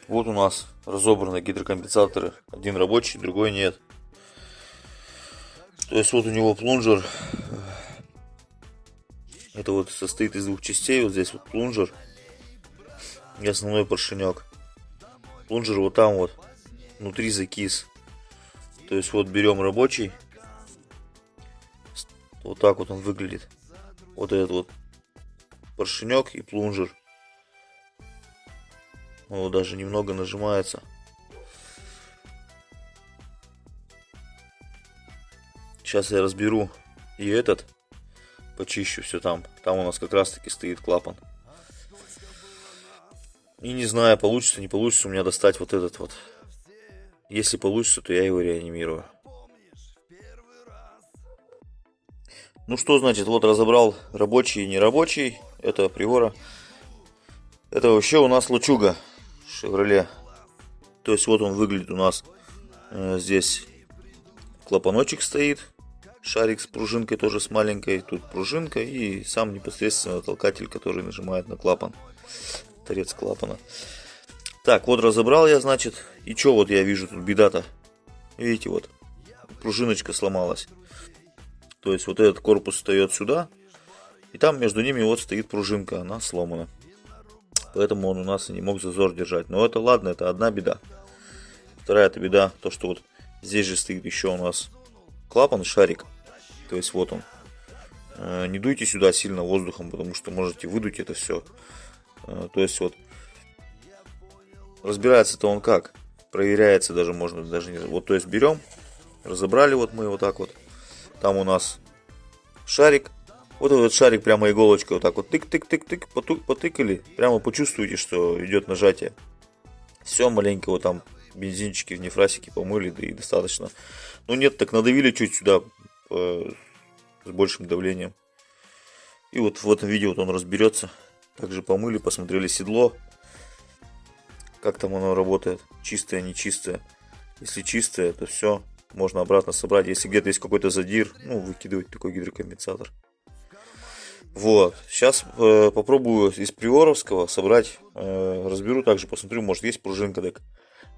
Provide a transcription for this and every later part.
Вот у нас разобраны гидрокомпенсаторы. Один рабочий, другой нет. То есть вот у него плунжер. Это вот состоит из двух частей. Вот здесь вот плунжер и основной поршенек. Плунжер вот там вот внутри закис. То есть вот берем рабочий. Вот так вот он выглядит. Вот этот вот поршенек и плунжер. Он вот даже немного нажимается. Сейчас я разберу и этот. Почищу все там. Там у нас как раз таки стоит клапан. И не знаю, получится, не получится у меня достать вот этот вот. Если получится, то я его реанимирую. Ну что значит, вот разобрал рабочий и нерабочий. Это Приора. Это вообще у нас лачуга Шевроле. То есть вот он выглядит у нас. Здесь клапаночек стоит. Шарик с пружинкой тоже с маленькой. Тут пружинка и сам непосредственно толкатель, который нажимает на клапан. Торец клапана. Так, вот разобрал я, значит. И что вот я вижу тут беда-то? Видите, вот пружиночка сломалась. То есть вот этот корпус встает сюда. И там между ними вот стоит пружинка. Она сломана. Поэтому он у нас и не мог зазор держать. Но это ладно, это одна беда. Вторая это беда, то что вот здесь же стоит еще у нас клапан, шарик. То есть вот он. Не дуйте сюда сильно воздухом, потому что можете выдуть это все. То есть вот разбирается-то он как? Проверяется даже можно, даже не... Вот то есть берем, разобрали вот мы вот так вот. Там у нас шарик. Вот этот шарик прямо иголочкой вот так вот тык-тык-тык-тык потыкали. Прямо почувствуете, что идет нажатие. Все, маленько вот там бензинчики в нефрасике помыли, да и достаточно. Ну нет, так надавили чуть сюда с большим давлением. И вот в этом видео вот он разберется. Также помыли, посмотрели седло. Как там оно работает. Чистое, нечистое. Если чистое, то все. Можно обратно собрать. Если где-то есть какой-то задир, ну, выкидывать такой гидрокомпенсатор. Вот. Сейчас попробую из приоровского собрать. Разберу также, посмотрю, может есть пружинка, так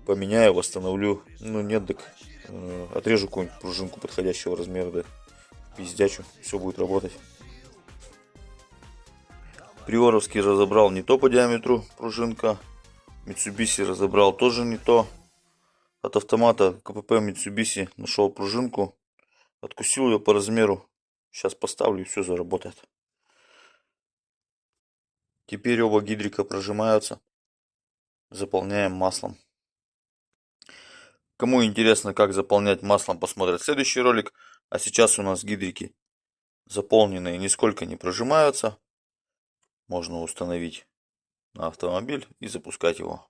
поменяю, восстановлю. Ну нет, так отрежу какую-нибудь пружинку подходящего размера, да пиздячу, все будет работать. Приоровский разобрал не то по диаметру пружинка. Mitsubishi разобрал тоже не то. От автомата КПП Mitsubishi нашел пружинку. Откусил ее по размеру. Сейчас поставлю и все заработает. Теперь оба гидрика прожимаются. Заполняем маслом. Кому интересно, как заполнять маслом, посмотрят следующий ролик. А сейчас у нас гидрики заполненные, нисколько не прожимаются. Можно установить на автомобиль и запускать его.